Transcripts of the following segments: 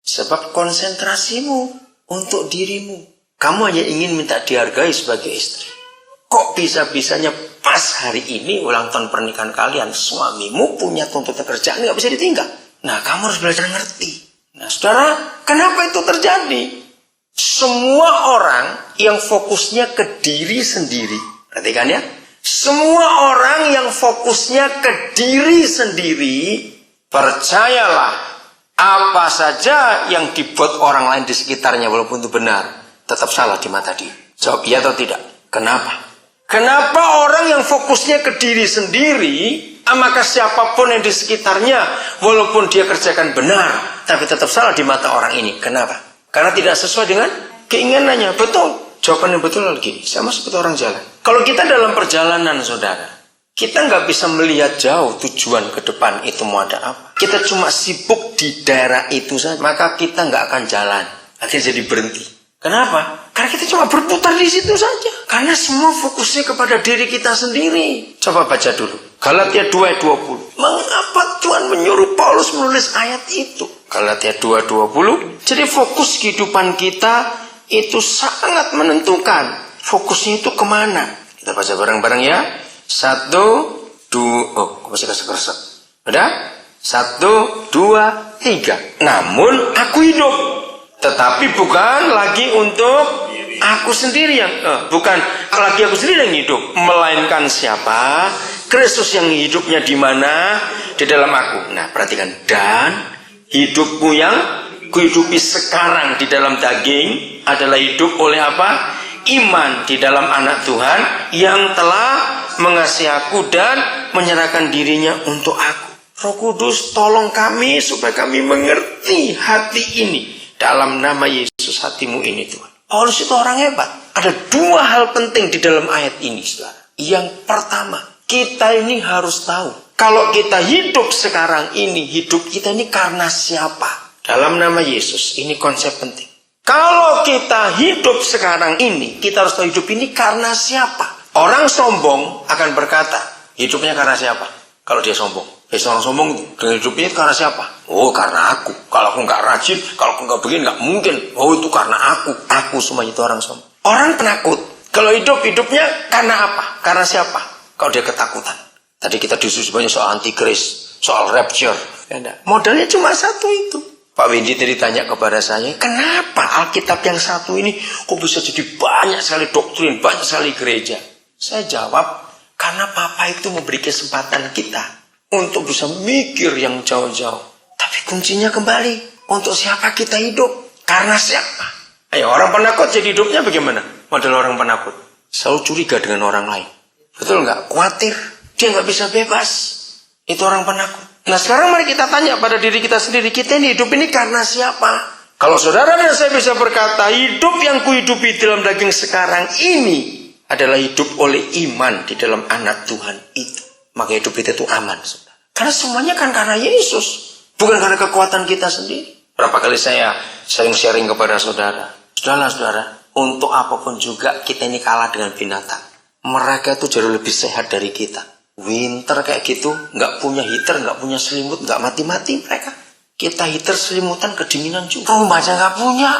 Sebab konsentrasimu untuk dirimu. Kamu hanya ingin minta dihargai sebagai istri. Kok bisa-bisanya pas hari ini ulang tahun pernikahan kalian, suamimu punya tuntutan kerjaan nggak bisa ditinggal. Nah, kamu harus belajar ngerti. Nah, saudara, kenapa itu terjadi? Semua orang yang fokusnya ke diri sendiri. Perhatikan ya. Semua orang yang fokusnya ke diri sendiri, percayalah, apa saja yang dibuat orang lain di sekitarnya, walaupun itu benar, tetap salah di mata dia. Jawab iya atau tidak? Kenapa? Kenapa orang yang fokusnya ke diri sendiri, maka siapapun yang di sekitarnya, walaupun dia kerjakan benar, tapi tetap salah di mata orang ini. Kenapa? Karena tidak sesuai dengan keinginannya. Betul. Jawaban yang betul lagi. Sama seperti orang jalan. Kalau kita dalam perjalanan, saudara, kita nggak bisa melihat jauh tujuan ke depan itu mau ada apa. Kita cuma sibuk di daerah itu saja, maka kita nggak akan jalan. Akhirnya jadi berhenti. Kenapa? Karena kita cuma berputar di situ saja. Karena semua fokusnya kepada diri kita sendiri. Coba baca dulu. Galatia 2:20. Mengapa Tuhan menyuruh Paulus menulis ayat itu? Galatia 2:20. Jadi fokus kehidupan kita itu sangat menentukan. Fokusnya itu kemana? Kita baca bareng-bareng ya. 1, 2. Oh, masih kesek-kesek. Udah? 1, 2, 3. Namun aku hidup. Tetapi bukan lagi untuk aku sendiri yang bukan lagi aku sendiri yang hidup, melainkan siapa? Kristus yang hidupnya di mana? Di dalam aku. Nah, perhatikan, dan hidupmu yang kuhidupi sekarang di dalam daging adalah hidup oleh apa? Iman di dalam anak Tuhan yang telah mengasihi aku dan menyerahkan dirinya untuk aku. Roh Kudus, tolong kami supaya kami mengerti hati ini. Dalam nama Yesus, hatimu ini Tuhan. Paulus itu orang hebat. Ada 2 hal penting di dalam ayat ini, saudara. Yang pertama, kita ini harus tahu. Kalau kita hidup sekarang ini, hidup kita ini karena siapa? Dalam nama Yesus, ini konsep penting. Kalau kita hidup sekarang ini, kita harus tahu hidup ini karena siapa? Orang sombong akan berkata, hidupnya karena siapa? Kalau dia sombong. Orang sombong dengan hidupnya karena siapa? Oh, karena aku. Kalau aku nggak rajin, kalau aku nggak begini, nggak mungkin. Oh, itu karena aku. Aku semuanya itu orang sombong. Orang penakut. Kalau hidupnya karena apa? Karena siapa? Kalau dia ketakutan. Tadi kita diskusi banyak soal antikris, soal rapture. Modalnya cuma satu itu. Pak Windy tadi tanya kepada saya, kenapa Alkitab yang satu ini kok bisa jadi banyak sekali doktrin, banyak sekali gereja? Saya jawab, karena Papa itu memberi kesempatan kita untuk bisa mikir yang jauh-jauh. Tapi kuncinya kembali, untuk siapa kita hidup? Karena siapa? Ayo, orang penakut jadi hidupnya bagaimana? Model orang penakut. Selalu curiga dengan orang lain. Betul nggak? Khawatir. Dia nggak bisa bebas. Itu orang penakut. Nah, sekarang mari kita tanya pada diri kita sendiri. Kita ini hidup ini karena siapa? Kalau saudara dan saya bisa berkata, hidup yang kuhidupi dalam daging sekarang ini adalah hidup oleh iman di dalam anak Tuhan itu. Maka hidup kita itu aman, saudara. Karena semuanya kan karena Yesus. Bukan karena kekuatan kita sendiri. Berapa kali saya sering sharing kepada saudara. Saudara, untuk apapun juga kita ini kalah dengan binatang. Mereka itu jauh lebih sehat dari kita. Winter kayak gitu, nggak punya heater, nggak punya selimut, nggak mati-mati mereka. Kita heater, selimutan, kedinginan juga. Rumah aja nggak punya.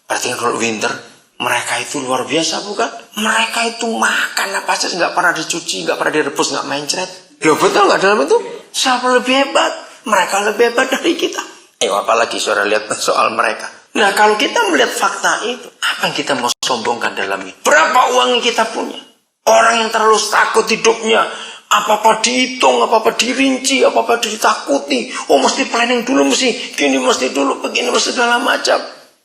Berarti kalau winter, mereka itu luar biasa bukan? Mereka itu makan apa saja, nggak pernah dicuci, nggak pernah direbus, nggak mencret. Loh, betul nggak dalam itu? Siapa lebih hebat? Mereka lebih hebat dari kita. Apalagi saudara lihat soal mereka. Nah, kalau kita melihat fakta itu, apa yang kita mau sombongkan dalam ini? Berapa uang yang kita punya? Orang yang terlalu takut hidupnya, apa-apa dihitung, apa-apa dirinci, apa-apa ditakuti. Oh, mesti planning dulu, mesti gini, mesti dulu, begini, mesti segala macam.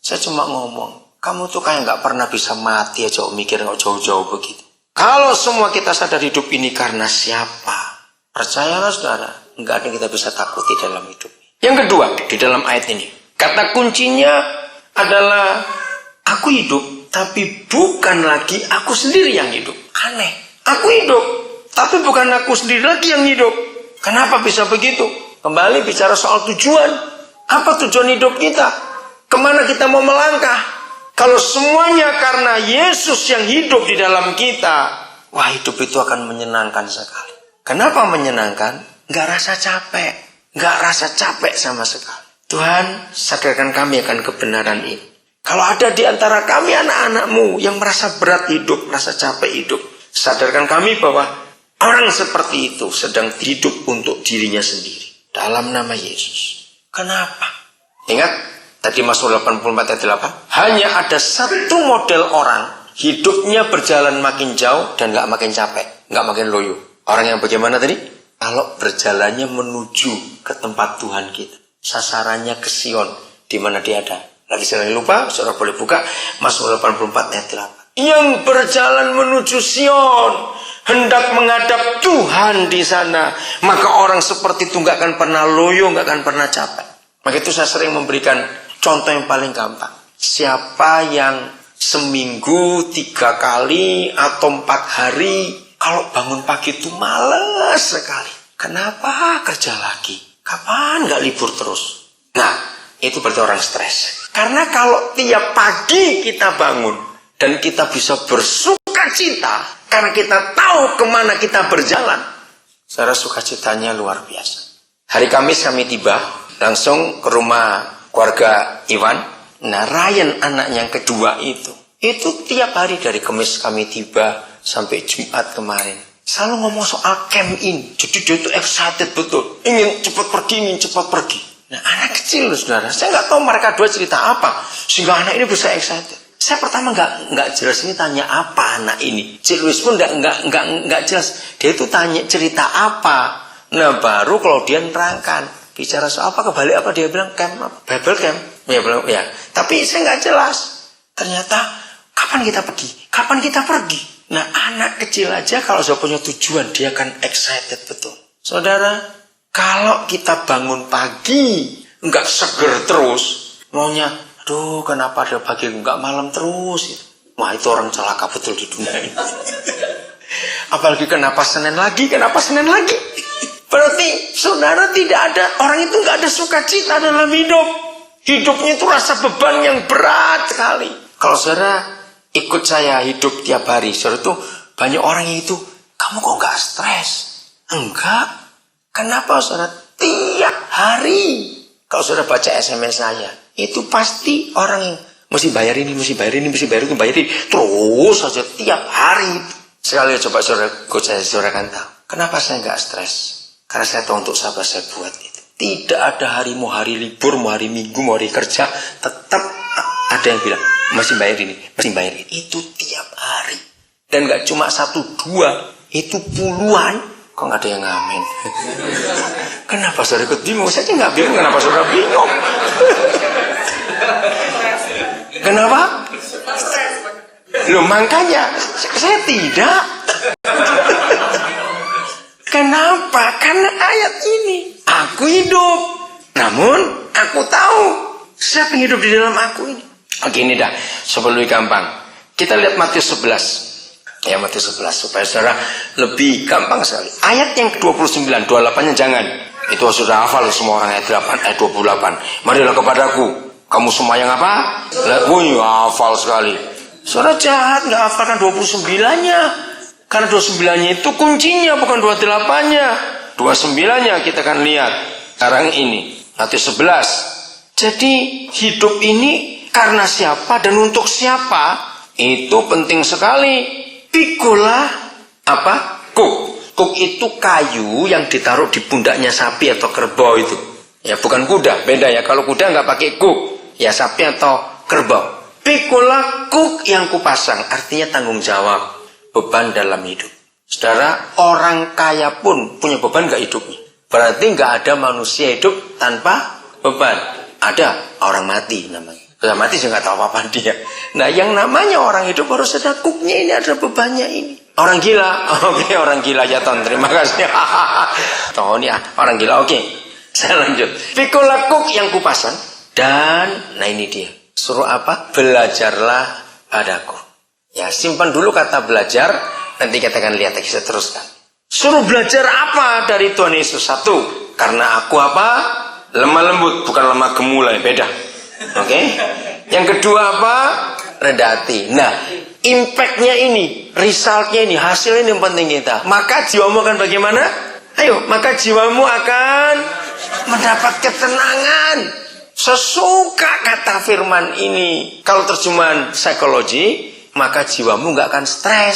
Saya cuma ngomong, kamu tuh kayak nggak pernah bisa mati aja, mikir nggak jauh-jauh begitu. Kalau semua kita sadar hidup ini karena siapa? Percayalah saudara, nggak ada yang kita bisa takuti dalam hidup. Yang kedua, di dalam ayat ini, kata kuncinya adalah aku hidup, tapi bukan lagi aku sendiri yang hidup. Aneh, aku hidup, tapi bukan aku sendiri lagi yang hidup. Kenapa bisa begitu? Kembali bicara soal tujuan. Apa tujuan hidup kita? Kemana kita mau melangkah? Kalau semuanya karena Yesus yang hidup di dalam kita, wah, hidup itu akan menyenangkan sekali. Kenapa menyenangkan? Nggak rasa capek. Nggak rasa capek sama sekali. Tuhan, sadarkan kami akan kebenaran ini. Kalau ada di antara kami anak-anak-Mu yang merasa berat hidup, merasa capek hidup, sadarkan kami bahwa orang seperti itu sedang hidup untuk dirinya sendiri. Dalam nama Yesus. Kenapa? Ingat, tadi Mazmur 84 ayat 8. Hanya ada satu model orang, hidupnya berjalan makin jauh dan gak makin capek, gak makin loyo. Orang yang bagaimana tadi? Kalau berjalannya menuju ke tempat Tuhan kita. Sasarannya ke Sion, di mana dia ada. Lagi saya lupa, saudara boleh buka Mazmur 84 ayat 8. Yang berjalan menuju Sion, hendak menghadap Tuhan di sana. Maka orang seperti itu gak akan pernah loyo, gak akan pernah capek. Maka itu saya sering memberikan contoh yang paling gampang. Siapa yang seminggu 3 kali atau 4 hari, kalau bangun pagi itu malas sekali. Kenapa kerja lagi? Kapan gak libur terus? Nah, itu berarti orang stres. Karena kalau tiap pagi kita bangun dan kita bisa bersuka cita karena kita tahu kemana kita berjalan, secara sukacitanya luar biasa. Hari Kamis kami tiba, langsung ke rumah keluarga Iwan. Nah, Ryan anak yang kedua itu tiap hari dari Kamis kami tiba sampai Jumat kemarin selalu ngomong soal camp in. Jadi dia itu excited betul, ingin cepat pergi. Nah, anak kecil loh saudara, saya nggak tahu mereka dua cerita apa sehingga anak ini bisa excited. Saya pertama nggak jelas ini tanya apa anak ini. Cik Luis pun nggak jelas. Dia itu tanya cerita apa. Nah, baru kalau dia nerangkan bicara soal apa, kebalik apa dia bilang camp, Bible camp. Ya bilang ya. Tapi saya nggak jelas. Ternyata kapan kita pergi? Nah, anak kecil aja kalau sudah punya tujuan dia akan excited betul. Saudara, kalau kita bangun pagi, nggak seger terus, maunya, aduh kenapa ada pagi nggak malam terus? Wah, itu orang celaka betul di dunia ini. Apalagi kenapa Senin lagi? Berarti saudara tidak ada, orang itu nggak ada sukacita dalam hidup. Hidupnya itu rasa beban yang berat sekali. Kalau saudara ikut saya hidup tiap hari, saudara tuh banyak orang yang itu, kamu kok nggak stres? Enggak. Kenapa saudara? Tiap hari. Kalau saudara baca SMS saya, itu pasti orang yang mesti bayar ini. Terus saja tiap hari. Sekali coba saudara kan tahu. Kenapa saya nggak stres? Karena saya tahu untuk sahabat saya buat itu. Tidak ada hari, mau hari libur, mau hari minggu, mau hari kerja, tetap ada yang bilang, mesti bayar ini. Itu tiap hari. Dan nggak cuma 1, 2, itu puluhan. Kok nggak ada yang ngamen? Kenapa saudara ikut bingung? Saya nggak bingung. Kenapa saudara bingung? Kenapa? Loh, makanya saya tidak. Kenapa? Karena ayat ini. Aku hidup, namun aku tahu siapa yang hidup di dalam aku ini. Oke, ini dah. Sebelum gampang, kita lihat Matius 11. Ya, Matius 11 supaya saudara lebih gampang sekali. Ayat yang ke-29, 28-nya jangan. Itu sudah hafal semua orang ayat 8, ayat 28. Marilah kepadaku, kamu semua yang apa? Wih, hafal sekali. Saudara jahat nggak hafalkan 29-nya. Karena 29-nya itu kuncinya, bukan 28-nya. 29-nya kita akan lihat sekarang ini. Matius 11. Jadi hidup ini karena siapa dan untuk siapa? Itu penting sekali. Pikulah apa? Kuk itu kayu yang ditaruh di pundaknya sapi atau kerbau itu. Ya, bukan kuda, beda ya. Kalau kuda nggak pakai kuk, ya sapi atau kerbau. Pikulah kuk yang kupasang, artinya tanggung jawab, beban dalam hidup. Saudara, orang kaya pun punya beban nggak hidupnya. Berarti nggak ada manusia hidup tanpa beban. Ada orang mati namanya. Orang mati juga nggak tahu apa-apa dia. Nah, yang namanya orang hidup harus ada kuknya ini, ada bebannya ini. Orang gila, oke, orang gila ya Ton, terima kasih. Ton ya, orang gila, oke. Saya lanjut. Pikulah kuk yang kupasang dan, nah ini dia. Suruh apa? Belajarlah padaku. Ya, simpan dulu kata belajar, nanti kita akan lihat lagi, saya teruskan. Suruh belajar apa dari Tuhan Yesus? 1, karena aku apa? Lemah lembut, bukan lemah gemulai, beda. Oke. Yang kedua apa? Rendah hati. Nah, impactnya ini, resultnya ini, hasilnya ini yang penting kita. Maka jiwamu akan bagaimana? Ayo, maka jiwamu akan mendapat ketenangan. Sesuka kata firman ini. Kalau terjemahan psikologi, maka jiwamu nggak akan stres.